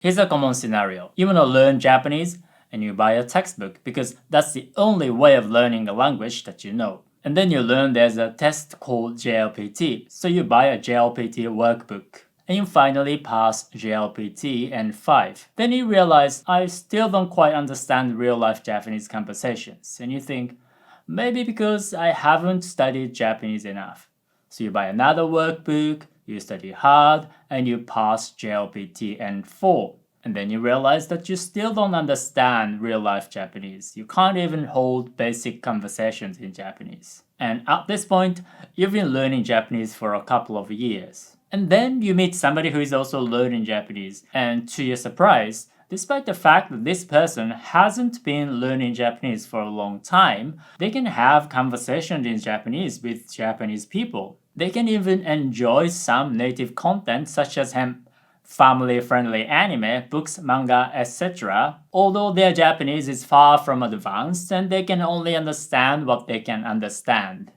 Here's a common scenario. You want to learn Japanese and you buy a textbook because that's the only way of learning a language that you know. And then you learn there's a test called JLPT, so you buy a JLPT workbook. And you finally pass JLPT and 5. Then you realize I still don't quite understand real-life Japanese conversations. And you think, maybe because I haven't studied Japanese enough. So you buy another workbook, you study hard, and you pass JLPT and 4. And then you realize that you still don't understand real-life Japanese. You can't even hold basic conversations in Japanese. And at this point, you've been learning Japanese for a couple of years. And then you meet somebody who is also learning Japanese, and to your surprise, despite the fact that this person hasn't been learning Japanese for a long time, they can have conversations in Japanese with Japanese people. They can even enjoy some native content such as family-friendly anime, books, manga, etc. Although their Japanese is far from advanced and they can only understand what they can understand.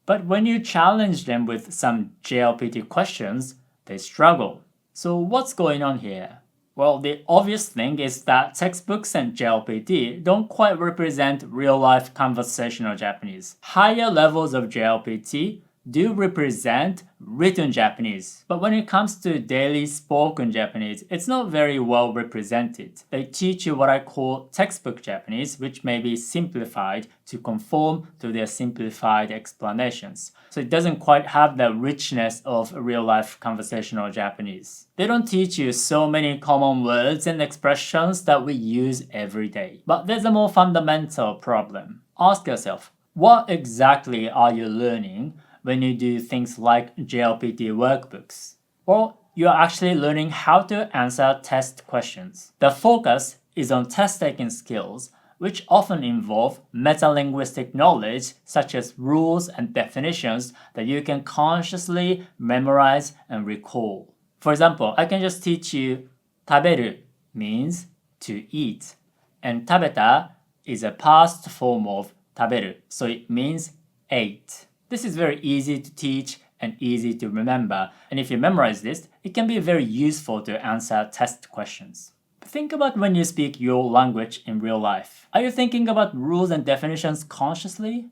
But when you challenge them with some JLPT questions, they struggle. So what's going on here? Well, the obvious thing is that textbooks and JLPT don't quite represent real-life conversational Japanese. Higher levels of JLPT do represent written Japanese, but when it comes to daily spoken Japanese, it's not very well represented. They teach you what I call textbook Japanese, which may be simplified to conform to their simplified explanations. So it doesn't quite have the richness of real-life conversational Japanese. They don't teach you so many common words and expressions that we use every day. But there's a more fundamental problem. Ask yourself, what exactly are you learning when you do things like JLPT workbooks? Well, you are actually learning how to answer test questions. The focus is on test-taking skills, which often involve metalinguistic knowledge such as rules and definitions that you can consciously memorize and recall. For example, I can just teach you 食べる means to eat, and 食べた is a past form of 食べる, so it means ate. This is very easy to teach and easy to remember, and if you memorize this, it can be very useful to answer test questions. Think about when you speak your language in real life. Are you thinking about rules and definitions consciously?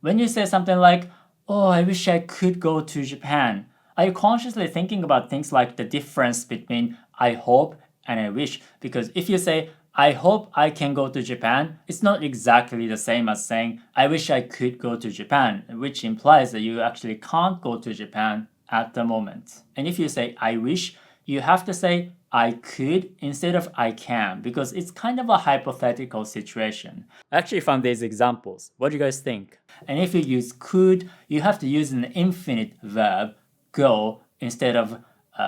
When you say something like, "Oh, I wish I could go to Japan," are you consciously thinking about things like the difference between I hope and I wish? Because if you say, I hope I can go to Japan, it's not exactly the same as saying, I wish I could go to Japan, which implies that you actually can't go to Japan at the moment. And if you say, I wish, you have to say, I could instead of I can, because it's kind of a hypothetical situation. I actually found these examples. What do you guys think? And if you use could, you have to use an infinite verb, go, instead of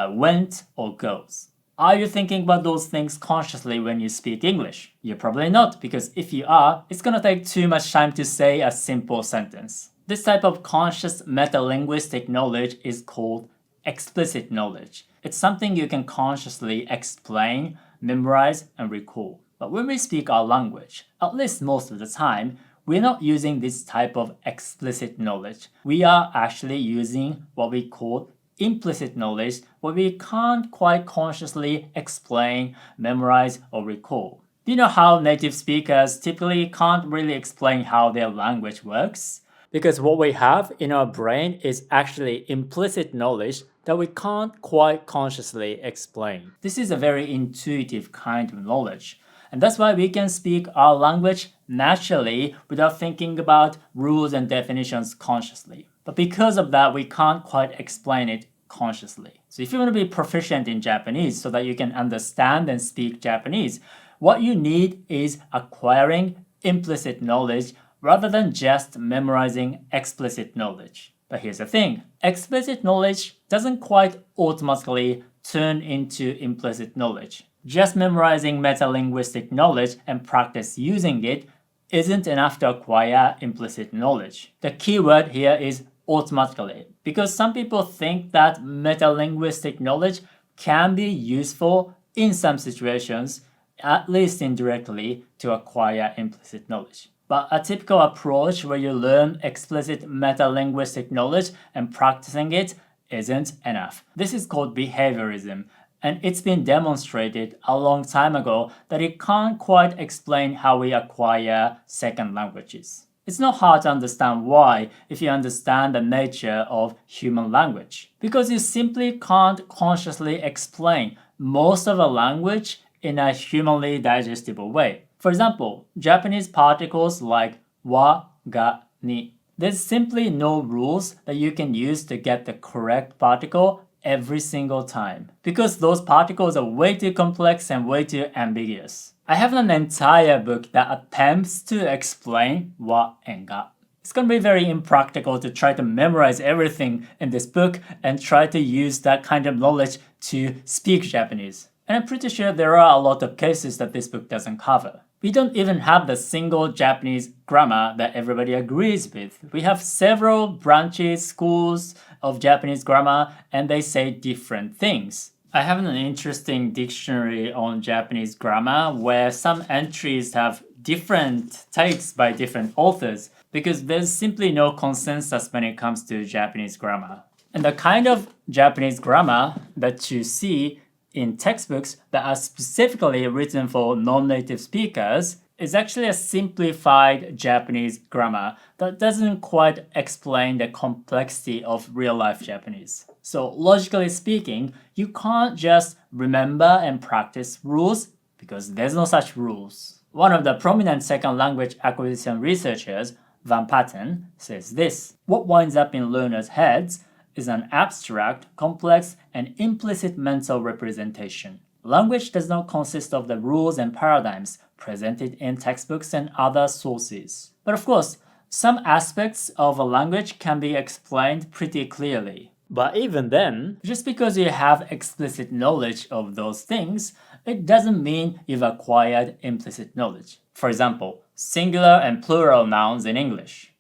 went or goes. Are you thinking about those things consciously when you speak English? You're probably not, because if you are, it's gonna take too much time to say a simple sentence. This type of conscious metalinguistic knowledge is called explicit knowledge. It's something you can consciously explain, memorize, and recall. But when we speak our language, at least most of the time, we're not using this type of explicit knowledge. We are actually using what we call implicit knowledge, where we can't quite consciously explain, memorize, or recall. Do you know how native speakers typically can't really explain how their language works? Because what we have in our brain is actually implicit knowledge that we can't quite consciously explain. This is a very intuitive kind of knowledge. And that's why we can speak our language naturally without thinking about rules and definitions consciously. But because of that, we can't quite explain it consciously. So if you want to be proficient in Japanese so that you can understand and speak Japanese, what you need is acquiring implicit knowledge rather than just memorizing explicit knowledge. But here's the thing, explicit knowledge doesn't quite automatically turn into implicit knowledge. Just memorizing metalinguistic knowledge and practice using it isn't enough to acquire implicit knowledge. The key word here is automatically, because some people think that metalinguistic knowledge can be useful in some situations, at least indirectly, to acquire implicit knowledge. But a typical approach where you learn explicit metalinguistic knowledge and practicing it isn't enough. This is called behaviorism, And it's been demonstrated a long time ago that it can't quite explain how we acquire second languages. It's not hard to understand why if you understand the nature of human language, because you simply can't consciously explain most of a language in a humanly digestible way. For example, Japanese particles like wa, ga, ni. There's simply no rules that you can use to get the correct particle every single time, because those particles are way too complex and way too ambiguous. I have an entire book that attempts to explain wa and ga. It's gonna be very impractical to try to memorize everything in this book and try to use that kind of knowledge to speak Japanese. And I'm pretty sure there are a lot of cases that this book doesn't cover. We don't even have the single Japanese grammar that everybody agrees with. We have several branches, schools of Japanese grammar, and they say different things. I have an interesting dictionary on Japanese grammar where some entries have different takes by different authors because there's simply no consensus when it comes to Japanese grammar. And the kind of Japanese grammar that you see in textbooks that are specifically written for non-native speakers is actually a simplified Japanese grammar that doesn't quite explain the complexity of real-life Japanese. So logically speaking, you can't just remember and practice rules because there's no such rules. One of the prominent second language acquisition researchers, Van Patten, says this: what winds up in learners' heads is an abstract, complex, and implicit mental representation. Language does not consist of the rules and paradigms presented in textbooks and other sources. But of course, some aspects of a language can be explained pretty clearly. But even then, just because you have explicit knowledge of those things, it doesn't mean you've acquired implicit knowledge. For example, singular and plural nouns in English.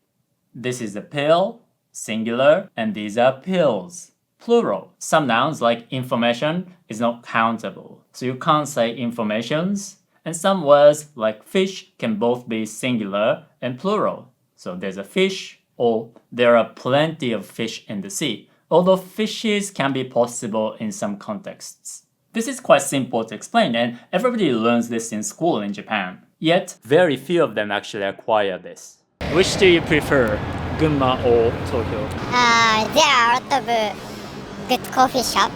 This is a pill, singular, and these are pills. Plural. Some nouns like information is not countable, so you can't say informations. And some words like fish can both be singular and plural. So there's a fish, or there are plenty of fish in the sea, although fishes can be possible in some contexts. This is quite simple to explain, and everybody learns this in school in Japan. Yet, very few of them actually acquire this. Which do you prefer, Gunma or Tokyo? There are a lot of good coffee shop.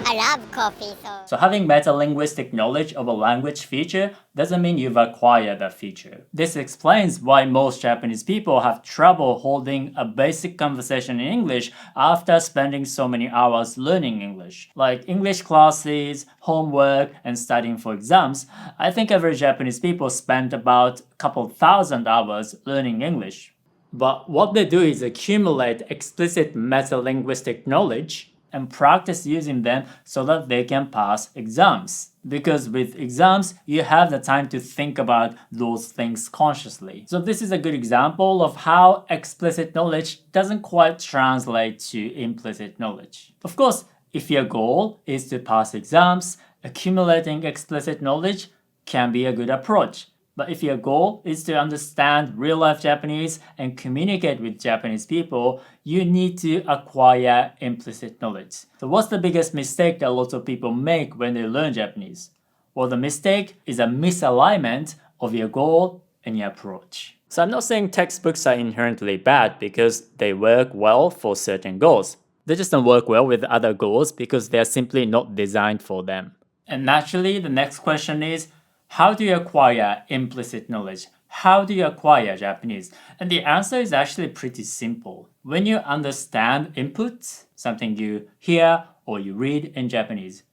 I love coffee, So having metalinguistic knowledge of a language feature doesn't mean you've acquired that feature. This explains why most Japanese people have trouble holding a basic conversation in English after spending so many hours learning English. Like English classes, homework, and studying for exams, I think average Japanese people spend about a couple thousand hours learning English. But what they do is accumulate explicit metalinguistic knowledge and practice using them so that they can pass exams. Because with exams, you have the time to think about those things consciously. So this is a good example of how explicit knowledge doesn't quite translate to implicit knowledge. Of course, if your goal is to pass exams, accumulating explicit knowledge can be a good approach. But if your goal is to understand real-life Japanese and communicate with Japanese people, you need to acquire implicit knowledge. So what's the biggest mistake that lots of people make when they learn Japanese? Well, the mistake is a misalignment of your goal and your approach. So I'm not saying textbooks are inherently bad because they work well for certain goals. They just don't work well with other goals because they're simply not designed for them. And naturally, the next question is, how do you acquire implicit knowledge? How do you acquire Japanese? And the answer is actually pretty simple. When you understand input, something you hear or you read in Japanese,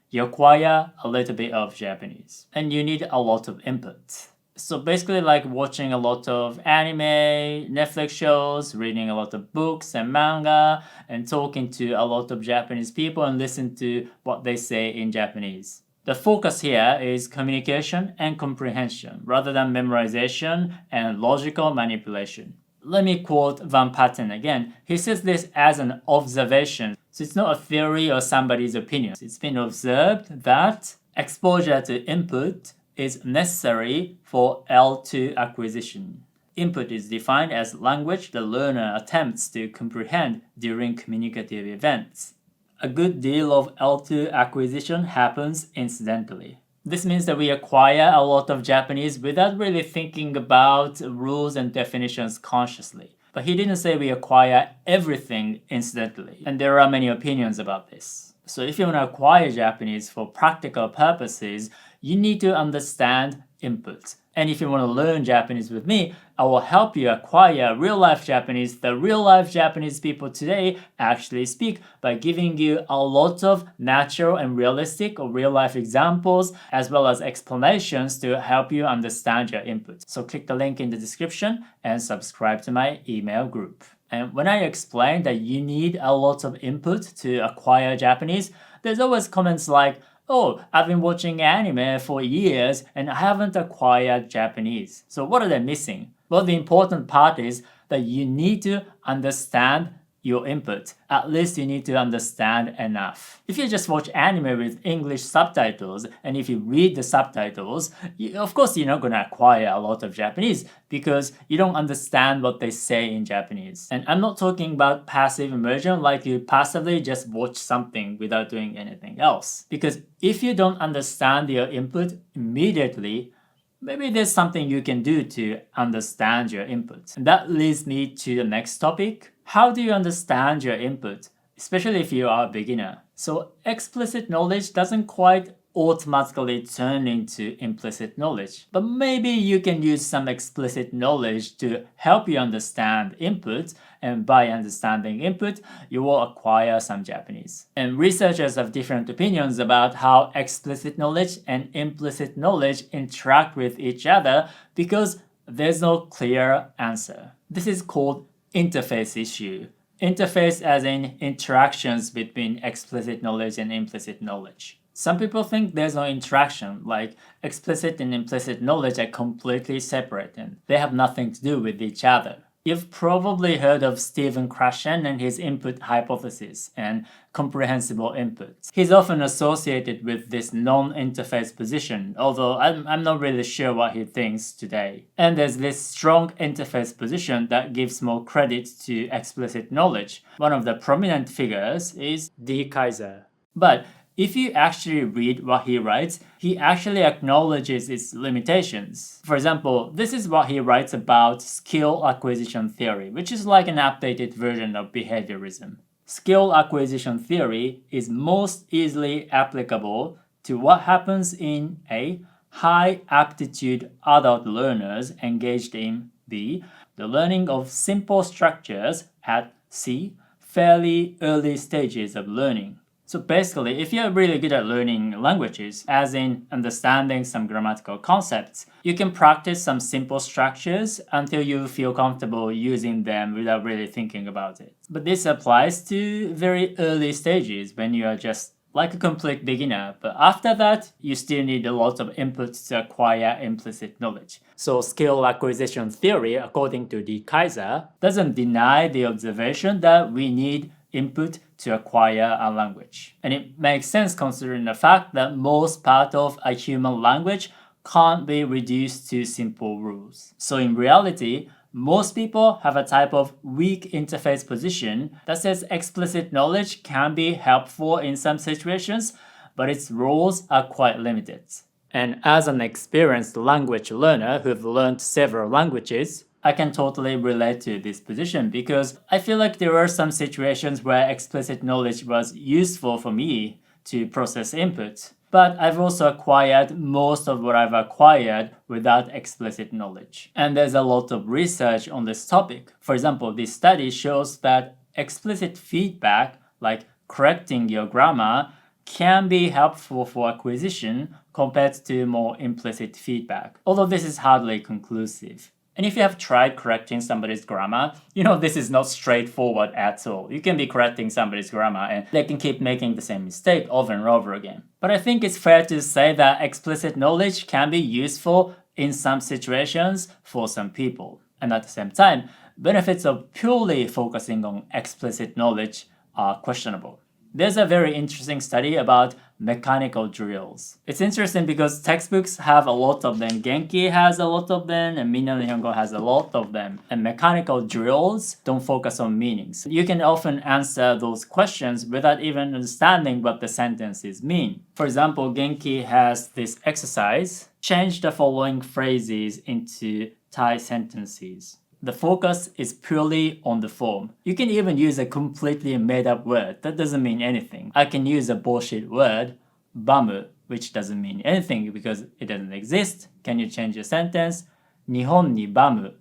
you acquire a little bit of Japanese. And you need a lot of input. So basically like watching a lot of anime, Netflix shows, reading a lot of books and manga, and talking to a lot of Japanese people and listen to what they say in Japanese. The focus here is communication and comprehension rather than memorization and logical manipulation. Let me quote Van Patten again. He says this as an observation. So it's not a theory or somebody's opinion. It's been observed that exposure to input is necessary for L2 acquisition. Input is defined as language the learner attempts to comprehend during communicative events. a good deal of L2 acquisition happens incidentally. This means that we acquire a lot of Japanese without really thinking about rules and definitions consciously. But he didn't say we acquire everything incidentally, and there are many opinions about this. So if you want to acquire Japanese for practical purposes, you need to understand input. And if you want to learn Japanese with me, I will help you acquire real-life Japanese that real-life Japanese people today actually speak by giving you a lot of natural and realistic or real-life examples as well as explanations to help you understand your input. So click the link in the description and subscribe to my email group. And when I explain that you need a lot of input to acquire Japanese, there's always comments like, "Oh, I've been watching anime for years and I haven't acquired Japanese." So what are they missing? Well, the important part is that you need to understand your input. At least you need to understand enough. If you just watch anime with English subtitles and if you read the subtitles, of course you're not going to acquire a lot of Japanese because you don't understand what they say in Japanese. And I'm not talking about passive immersion like you passively just watch something without doing anything else. Because if you don't understand your input immediately, maybe there's something you can do to understand your input. And that leads me to the next topic. How do you understand your input, especially if you are a beginner? So explicit knowledge doesn't quite automatically turn into implicit knowledge, but maybe you can use some explicit knowledge to help you understand input, and by understanding input, you will acquire some Japanese. And researchers have different opinions about how explicit knowledge and implicit knowledge interact with each other because there's no clear answer. This is called interface issue. Interface as in interactions between explicit knowledge and implicit knowledge. Some people think there's no interaction, like explicit and implicit knowledge are completely separate and they have nothing to do with each other. You've probably heard of Stephen Krashen and his input hypothesis and comprehensible input. He's often associated with this non-interface position, although I'm not really sure what he thinks today. And there's this strong interface position that gives more credit to explicit knowledge. One of the prominent figures is D. Kaiser. But if you actually read what he writes, he actually acknowledges its limitations. For example, this is what he writes about skill acquisition theory, which is like an updated version of behaviorism. Skill acquisition theory is most easily applicable to what happens in A. high aptitude adult learners engaged in B. the learning of simple structures at C. fairly early stages of learning. So basically, if you're really good at learning languages, as in understanding some grammatical concepts, you can practice some simple structures until you feel comfortable using them without really thinking about it. But this applies to very early stages when you are just like a complete beginner, but after that, you still need a lot of input to acquire implicit knowledge. So skill acquisition theory, according to D. Kaiser, doesn't deny the observation that we need input to acquire a language. And it makes sense considering the fact that most part of a human language can't be reduced to simple rules. So in reality, most people have a type of weak interface position that says explicit knowledge can be helpful in some situations, but its roles are quite limited. And as an experienced language learner who've learned several languages, I can totally relate to this position because I feel like there were some situations where explicit knowledge was useful for me to process input. But I've also acquired most of what I've acquired without explicit knowledge. And there's a lot of research on this topic. For example, this study shows that explicit feedback, like correcting your grammar, can be helpful for acquisition compared to more implicit feedback, although this is hardly conclusive. And if you have tried correcting somebody's grammar, you know this is not straightforward at all. You can be correcting somebody's grammar and they can keep making the same mistake over and over again. But I think it's fair to say that explicit knowledge can be useful in some situations for some people. And at the same time, benefits of purely focusing on explicit knowledge are questionable. There's a very interesting study about mechanical drills. It's interesting because textbooks have a lot of them. Genki has a lot of them, and Minna Nihongo has a lot of them. And mechanical drills don't focus on meanings. You can often answer those questions without even understanding what the sentences mean. For example, Genki has this exercise. Change the following phrases into Thai sentences. The focus is purely on the form. You can even use a completely made-up word that doesn't mean anything. I can use a bullshit word, bamu, which doesn't mean anything because it doesn't exist. Can you change a sentence, Nihon ni bamu,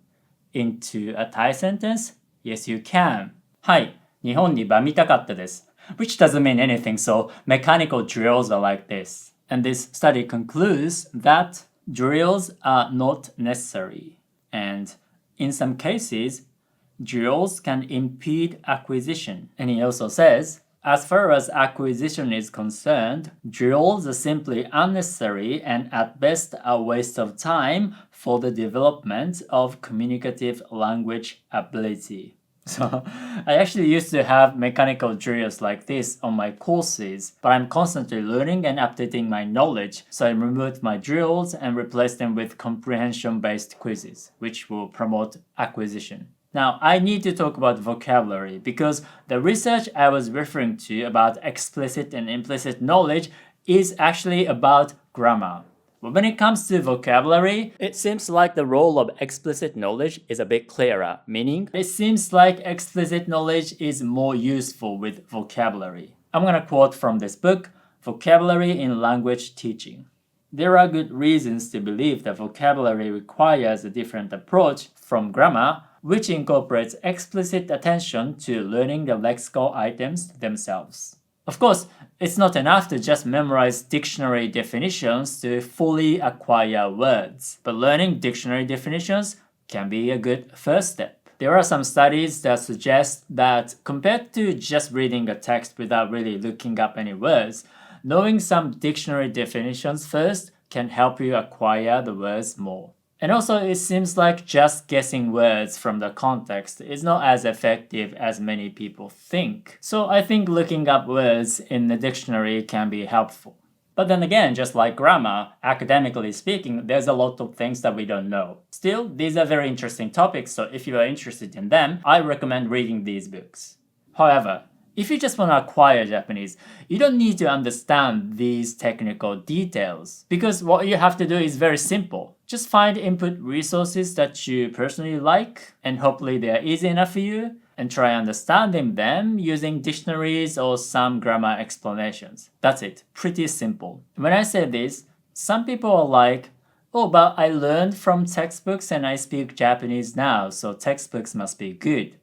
into a Thai sentence? Yes, you can. はい、日本にバミたかったです。Which doesn't mean anything, so mechanical drills are like this. And this study concludes that drills are not necessary. And in some cases, drills can impede acquisition. And he also says, as far as acquisition is concerned, drills are simply unnecessary and at best a waste of time for the development of communicative language ability. So I actually used to have mechanical drills like this on my courses, but I'm constantly learning and updating my knowledge, so I removed my drills and replaced them with comprehension-based quizzes, which will promote acquisition. Now, I need to talk about vocabulary because the research I was referring to about explicit and implicit knowledge is actually about grammar. But when it comes to vocabulary, it seems like the role of explicit knowledge is a bit clearer, meaning it seems like explicit knowledge is more useful with vocabulary. I'm gonna quote from this book, Vocabulary in Language Teaching. There are good reasons to believe that vocabulary requires a different approach from grammar, which incorporates explicit attention to learning the lexical items themselves. Of course, it's not enough to just memorize dictionary definitions to fully acquire words, but learning dictionary definitions can be a good first step. There are some studies that suggest that compared to just reading a text without really looking up any words, knowing some dictionary definitions first can help you acquire the words more. And also, it seems like just guessing words from the context is not as effective as many people think. So I think looking up words in the dictionary can be helpful. But then again, just like grammar, academically speaking, there's a lot of things that we don't know. Still, these are very interesting topics, so if you are interested in them, I recommend reading these books. However, if you just want to acquire Japanese, you don't need to understand these technical details because what you have to do is very simple. Just find input resources that you personally like and hopefully they are easy enough for you and try understanding them using dictionaries or some grammar explanations. That's it. Pretty simple. When I say this, some people are like, oh, but I learned from textbooks and I speak Japanese now, so textbooks must be good.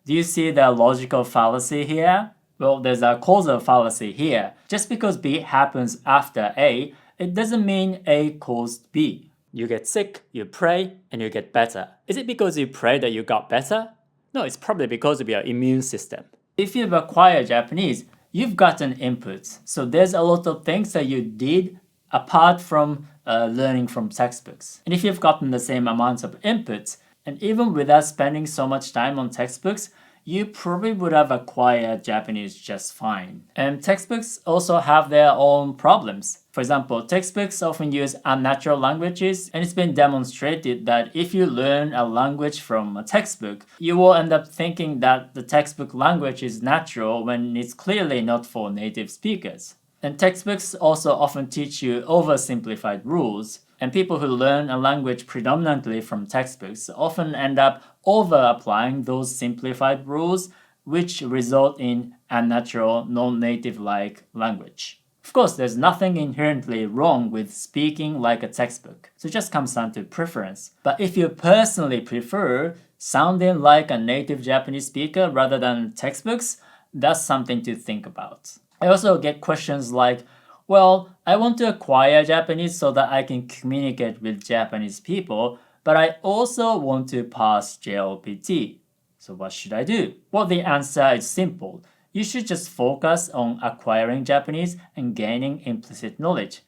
Do you see the logical fallacy here? Well, there's a causal fallacy here. Just because B happens after A, it doesn't mean A caused B. You get sick, you pray, and you get better. Is it because you pray that you got better? No, it's probably because of your immune system. If you've acquired Japanese, you've gotten inputs. So there's a lot of things that you did apart from learning from textbooks. And if you've gotten the same amount of inputs, and even without spending so much time on textbooks, you probably would have acquired Japanese just fine. And textbooks also have their own problems. For example, textbooks often use unnatural languages, and it's been demonstrated that if you learn a language from a textbook, you will end up thinking that the textbook language is natural when it's clearly not for native speakers. And textbooks also often teach you oversimplified rules. And people who learn a language predominantly from textbooks often end up over-applying those simplified rules, which result in unnatural, non-native-like language. Of course, there's nothing inherently wrong with speaking like a textbook, so it just comes down to preference. But if you personally prefer sounding like a native Japanese speaker rather than textbooks, that's something to think about. I also get questions like, well, I want to acquire Japanese so that I can communicate with Japanese people, but I also want to pass JLPT. So what should I do? Well, the answer is simple. You should just focus on acquiring Japanese and gaining implicit knowledge.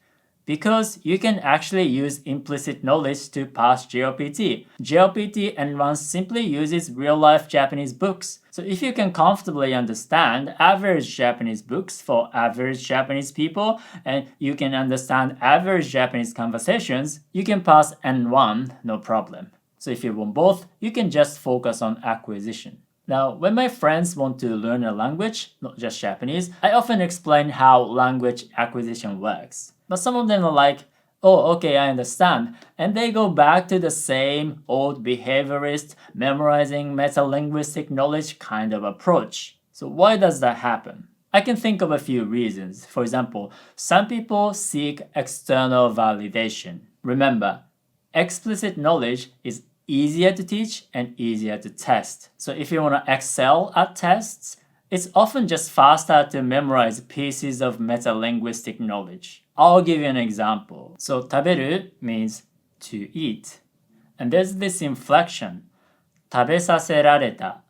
Because you can actually use implicit knowledge to pass JLPT. JLPT N1 simply uses real-life Japanese books. So if you can comfortably understand average Japanese books for average Japanese people, and you can understand average Japanese conversations, you can pass N1 no problem. So if you want both, you can just focus on acquisition. Now, when my friends want to learn a language, not just Japanese, I often explain how language acquisition works. But some of them are like, oh, okay, I understand. And they go back to the same old behaviorist, memorizing metalinguistic knowledge kind of approach. So why does that happen? I can think of a few reasons. For example, some people seek external validation. Remember, explicit knowledge is easier to teach and easier to test. So if you want to excel at tests, it's often just faster to memorize pieces of metalinguistic knowledge. I'll give you an example. So 食べる means to eat. And there's this inflection. 食べさせられた.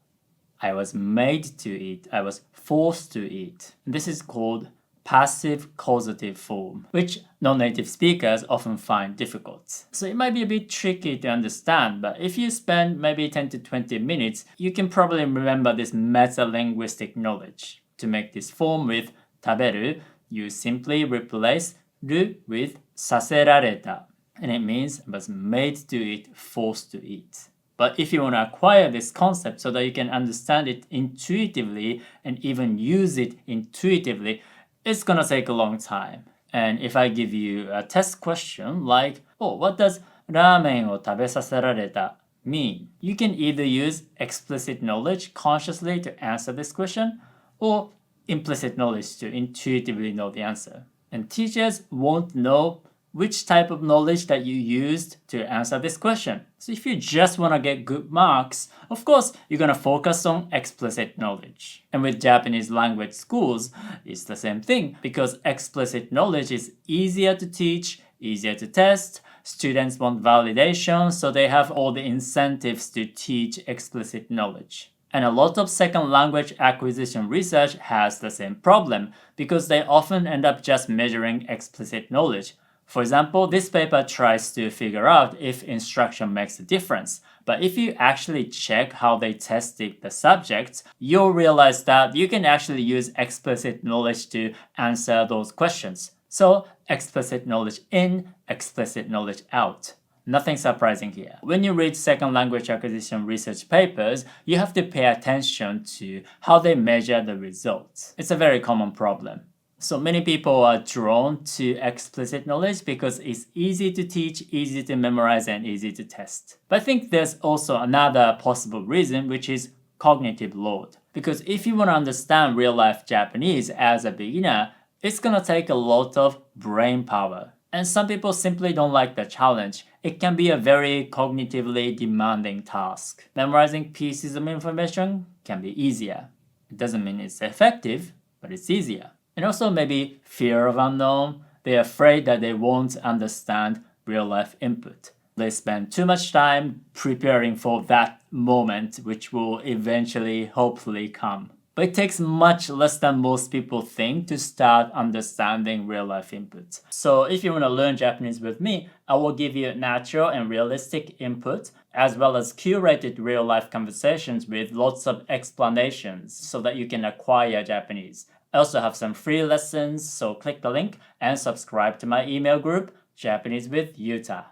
I was made to eat. I was forced to eat. This is called passive causative form, which non-native speakers often find difficult. So it might be a bit tricky to understand, but if you spend maybe 10 to 20 minutes, you can probably remember this metalinguistic knowledge. To make this form with 食べる, you simply replace る with させられた, and it means was made to eat, forced to eat. But if you want to acquire this concept so that you can understand it intuitively and even use it intuitively, it's gonna take a long time. And if I give you a test question like, oh, what does ラーメンを食べさせられた mean? You can either use explicit knowledge consciously to answer this question, or implicit knowledge to intuitively know the answer. And teachers won't know which type of knowledge that you used to answer this question. So if you just want to get good marks, of course, you're going to focus on explicit knowledge. And with Japanese language schools, it's the same thing because explicit knowledge is easier to teach, easier to test. Students want validation, so they have all the incentives to teach explicit knowledge. And a lot of second language acquisition research has the same problem because they often end up just measuring explicit knowledge. For example, this paper tries to figure out if instruction makes a difference. But if you actually check how they tested the subjects, you'll realize that you can actually use explicit knowledge to answer those questions. So, explicit knowledge in, explicit knowledge out. Nothing surprising here. When you read second language acquisition research papers, you have to pay attention to how they measure the results. It's a very common problem. So many people are drawn to explicit knowledge because it's easy to teach, easy to memorize, and easy to test. But I think there's also another possible reason, which is cognitive load. Because if you want to understand real-life Japanese as a beginner, it's gonna take a lot of brain power. And some people simply don't like the challenge. It can be a very cognitively demanding task. Memorizing pieces of information can be easier. It doesn't mean it's effective, but it's easier. And also maybe fear of unknown. They're afraid that they won't understand real-life input. They spend too much time preparing for that moment, which will eventually, hopefully, come. But it takes much less than most people think to start understanding real-life input. So if you want to learn Japanese with me, I will give you natural and realistic input, as well as curated real-life conversations with lots of explanations so that you can acquire Japanese. I also have some free lessons, so click the link and subscribe to my email group, Japanese with Yuta.